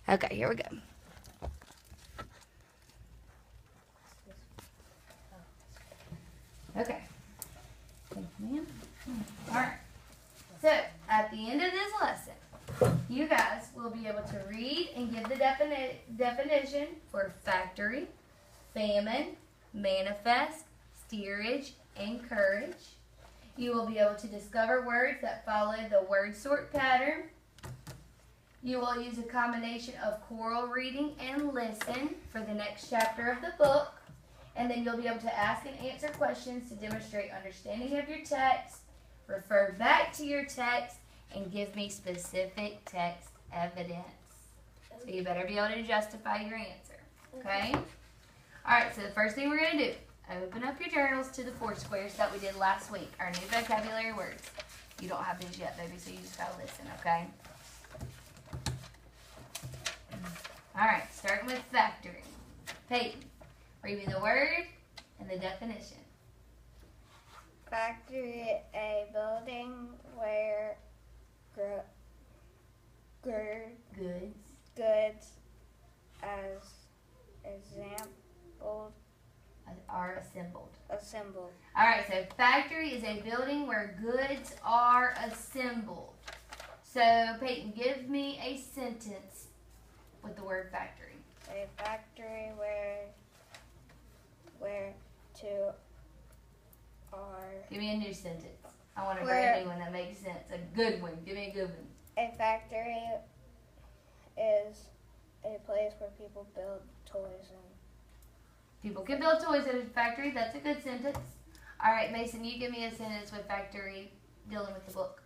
Okay, here we go. Okay. Thank you, ma'am. All right. So, at the end of this lesson, you guys will be able to read and give the definition for factory, famine, manifest, steerage, and courage. You will be able to discover words that follow the word sort pattern. You will use a combination of choral reading and listen for the next chapter of the book. And then you'll be able to ask and answer questions to demonstrate understanding of your text, refer back to your text, and give me specific text evidence. So you better be able to justify your answer, okay? All right, so the first thing we're going to do, open up your journals to the 4 squares that we did last week, our new vocabulary words. You don't have these yet, baby, so you just got to listen, okay? All right, starting with factory. Peyton, read me the word and the definition. Factory, a building where goods, as example, are assembled. All right, so factory is a building where goods are assembled. So, Peyton, give me a sentence with the word factory. A factory where two are. Give me a new sentence. I want a brand new one that makes sense. A good one. Give me a good one. A factory is a place where people build toys and. People can build toys at a factory. That's a good sentence. All right, Mason, you give me a sentence with factory dealing with the book.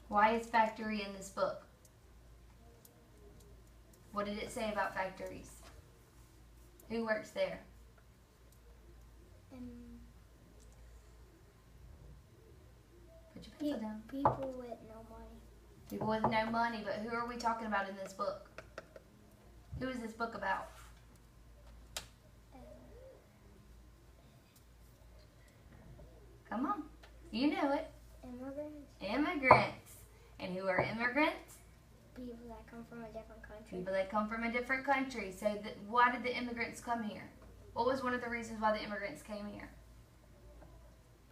Why is factory in this book? What did it say about factories? Who works there? Put your pencil down. People with no money. People with no money, but who are we talking about in this book? Who is this book about? Come on. You know it. Immigrants. And who are immigrants? People that come from a different country. People that come from a different country. So why did the immigrants come here? What was one of the reasons why the immigrants came here?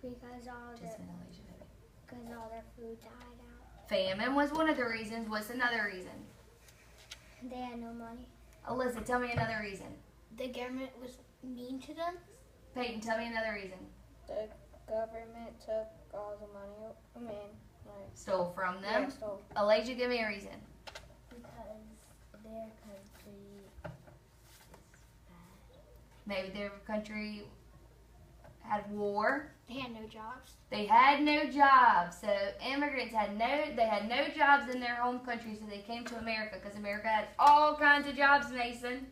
Because all their food died out. Famine was one of the reasons. What's another reason? They had no money. Alyssa, tell me another reason. The government was mean to them. Peyton, tell me another reason. The government took all the money. Stole from them. Yeah, stole. Elijah, give me a reason. Because their country is bad. Maybe their country had war. They had no jobs. They had no jobs. So immigrants had no jobs in their home country, so they came to America because America had all kinds of jobs, Mason.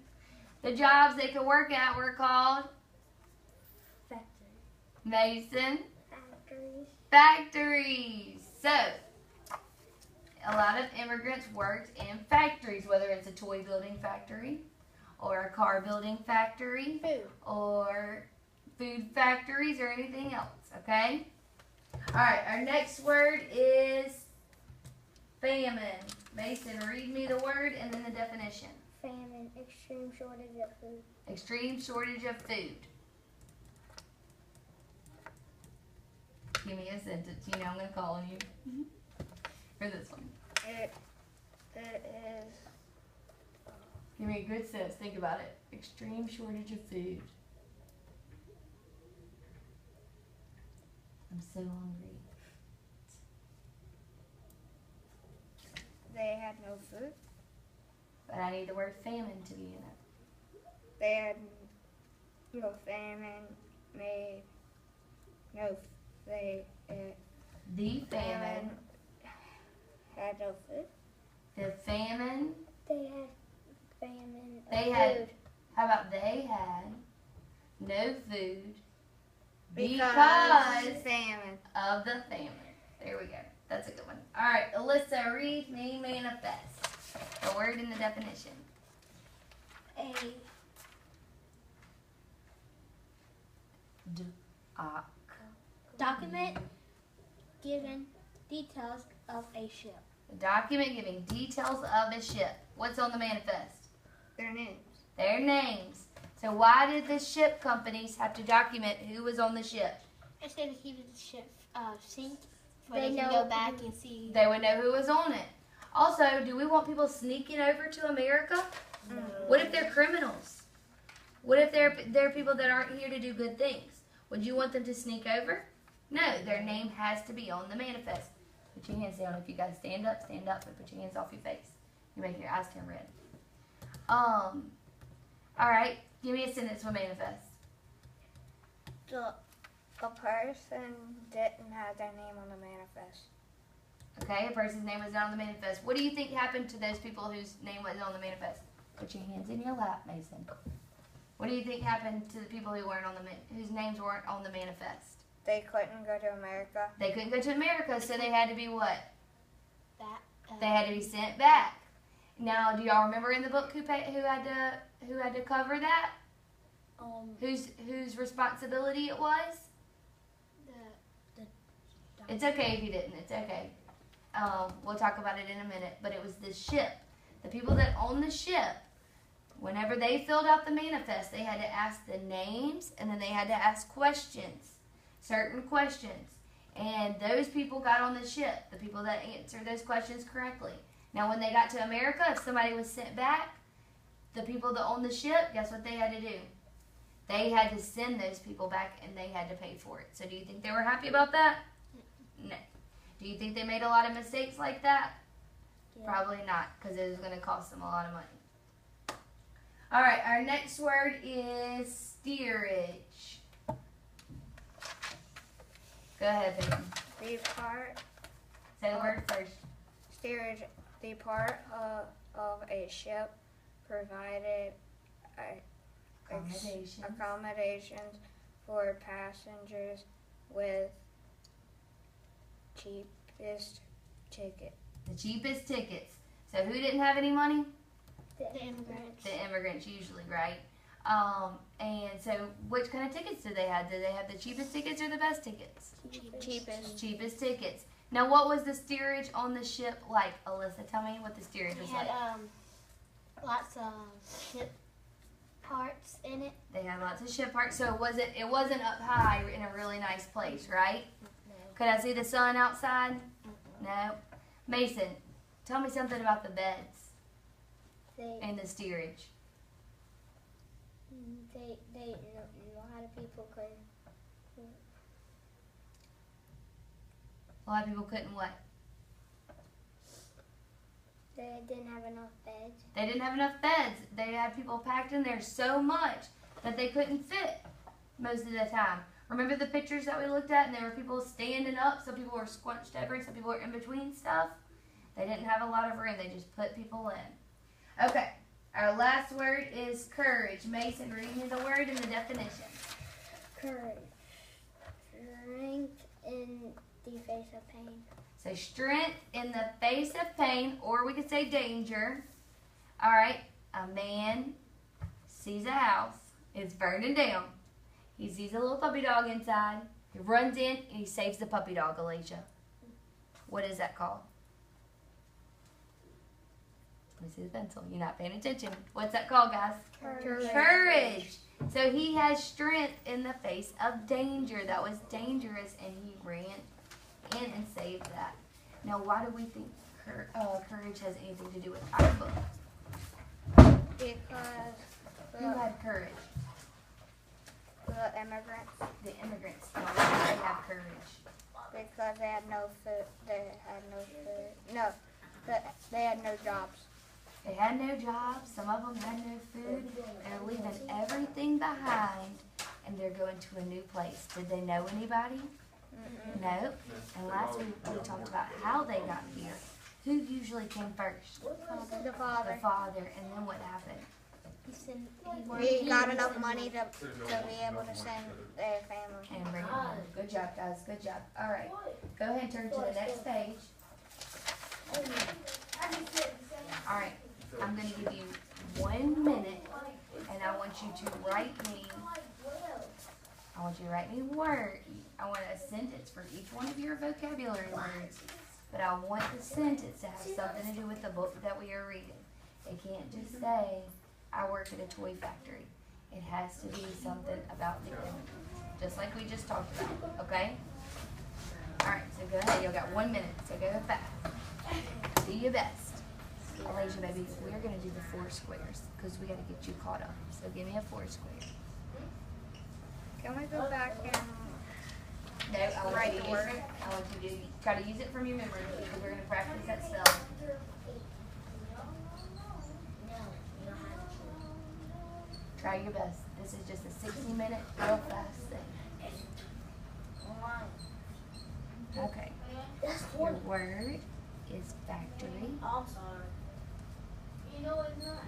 The jobs they could work at were called Factories. Mason. Factories. So, a lot of immigrants worked in factories, whether it's a toy building factory or a car building factory or food factories or anything else, okay? All right, our next word is famine. Mason, read me the word and then the definition. Famine, extreme shortage of food. Extreme shortage of food. Give me a sentence. You know I'm going to call on you for this one. It is. Give me a good sentence. Think about it. Extreme shortage of food. I'm so hungry. They had no food. But I need the word famine to be in it. They had no famine. The famine. Had no food. The famine. They had famine. They had. How about they had no food because famine. of the famine. There we go. That's a good one. All right, Alyssa, read me manifest. The word and the definition. A Document giving details of a ship. A document giving details of a ship. What's on the manifest? Their names. Their names. So why did the ship companies have to document who was on the ship? Instead of keeping the ship sink, they can go back and see. They would know who was on it. Also, do we want people sneaking over to America? No. What if they're criminals? What if they're people that aren't here to do good things? Would you want them to sneak over? No, their name has to be on the manifest. Put your hands down. If you guys stand up, and put your hands off your face. You make your eyes turn red. All right. Give me a sentence with manifest. A person didn't have their name on the manifest. Okay, a person's name was not on the manifest. What do you think happened to those people whose name wasn't on the manifest? Put your hands in your lap, Mason. What do you think happened to the people who weren't on whose names weren't on the manifest? They couldn't go to America. They couldn't go to America, so they had to be what? They had to be sent sent back. Now, do y'all remember in the book who had to cover that? Whose responsibility it was? It's okay if you didn't. It's okay. We'll talk about it in a minute. But it was the ship. The people that owned the ship, whenever they filled out the manifest, they had to ask the names, and then they had to ask questions, certain questions. And those people got on the ship, the people that answered those questions correctly. Now, when they got to America, if somebody was sent back, the people that owned the ship, guess what they had to do? They had to send those people back, and they had to pay for it. So do you think they were happy about that? No. Do you think they made a lot of mistakes like that? Yeah. Probably not, because it was going to cost them a lot of money. All right, our next word is steerage. Go ahead, Peyton. The part. Say the word first. Steerage. The part of a ship provided accommodations for passengers with cheapest ticket. The cheapest tickets. So who didn't have any money? The immigrants. The immigrants usually, right? And so which kind of tickets did they have? Did they have the cheapest tickets or the best tickets? Cheapest. Cheapest tickets. Now what was the steerage on the ship like, Alyssa? Tell me what the steerage was like. They had lots of ship parts in it. They had lots of ship parts, so it wasn't up high in a really nice place, right? No. Could I see the sun outside? No. Mason, tell me something about the beds and the steerage. A lot of people couldn't. A lot of people couldn't what? They didn't have enough beds. They didn't have enough beds. They had people packed in there so much that they couldn't fit most of the time. Remember the pictures that we looked at, and there were people standing up, some people were squunched over, some people were in between stuff. They didn't have a lot of room. They just put people in. Okay, our last word is courage. Mason, read me the word and the definition. Courage. Strength in the face of pain. So strength in the face of pain, or we could say danger. All right, a man sees a house. It's burning down. He sees a little puppy dog inside. He runs in and he saves the puppy dog, Alicia. What is that called? Let me see the pencil. You're not paying attention. What's that called, guys? Courage. Courage. So he has strength in the face of danger. That was dangerous, and he ran in and saved that. Now, why do we think courage has anything to do with our book? Because Who had courage? the immigrants. The immigrants. Now, why did they have courage? Because they had no food. They had no food. No, they had no jobs. They had no jobs. Some of them had no food. They're leaving everything behind, and they're going to a new place. Did they know anybody? No. And last week we talked about how they got here. Who usually came first? The father. The father. And then what happened? He got enough money to be able to send their family. And bring it home. Good job, guys. Good job. All right. Go ahead and turn to the next page. All right. I'm going to give you 1 minute, and I want you to write me I want you to write me a word. I want a sentence for each one of your vocabulary words. But I want the sentence to have something to do with the book that we are reading. It can't just say, I work at a toy factory. It has to be something about the animal. Just like we just talked about, okay? Alright, so go ahead. You've got 1 minute, so go fast. Do your best. Alasia, baby, we're going to do the 4 squares because we got to get you caught up. So give me a 4 square. Can we go back and No, I want write you to the use word? it. I want you to try to use it from your memory because we're going to practice that spelling. Try your best. This is just a 60-minute, real fast thing. Okay. Your word is factory. I'm sorry. You know it's not.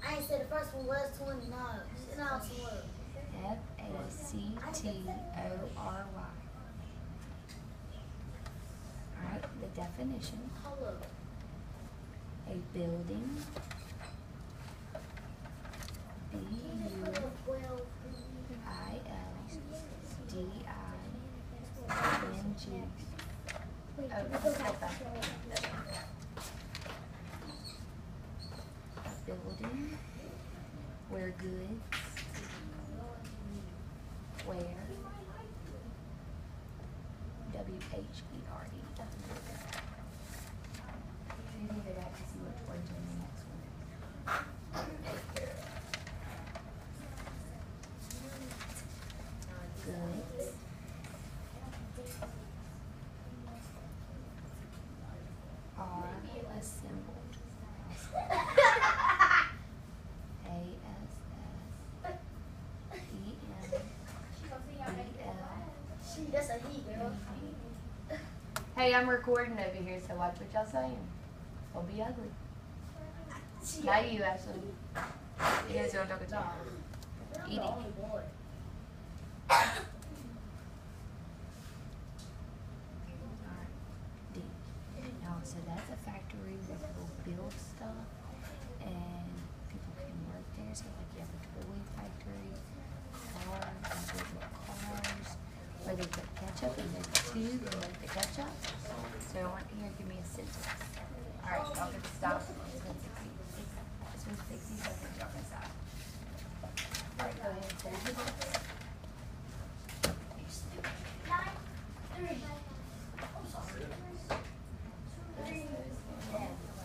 I ain't said the first one was 29. It's not 12. Factory. Alright, the definition. Hold up. A building. B-U-I-L-D-I-N-G. Oh, let's go back. A building where goods, where, W-H-E-R-E. You can go back to see which words are in the next one. Goods. Are assembled. That's a he, girl. Hey, I'm recording over here, so watch what y'all saying. Don't be ugly. Not you, Ashley. You guys don't talk about I'm Edie. the only boy. Alright. D. Now, so that's a factory where people build stuff and people can work there. So, like, you have a toy factory, cars, and build cars, where they put ketchup and there's a tube and make the ketchup. So, I want you to give me a sentence. Alright, y'all can stop. It's been 60 seconds. Y'all can stop. Alright, go ahead and say it.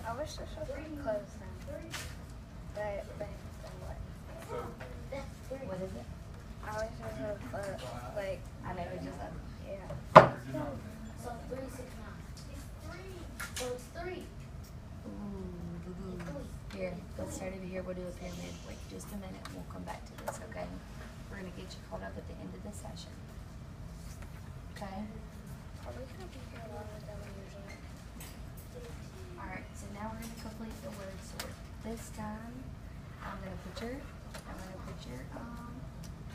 I wish this was close then. But what? What is it? I wish this was like, I know, it's just a... yeah. So 3, 6, 9. So it's 3. Ooh. Here, let's start over here. We'll do a pyramid. Wait just a minute. We'll come back to this, okay? We're going to get you caught up at the end of the session. Okay? Are we gonna be here longer than we usually? Alright, so now we're going to complete the word sort. This time, I'm going to put your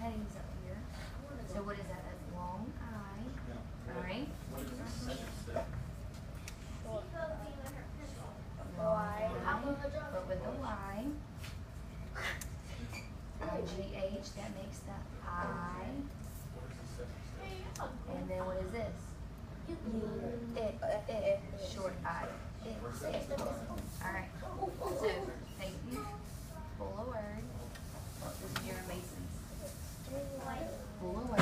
headings up here. So what is that? That's long I. Alright? Y. But with a Y. I-G-H, that makes the I. And then what is this? Short I. Alright. So, thank you. Full of word. This is your Masons. Full of word.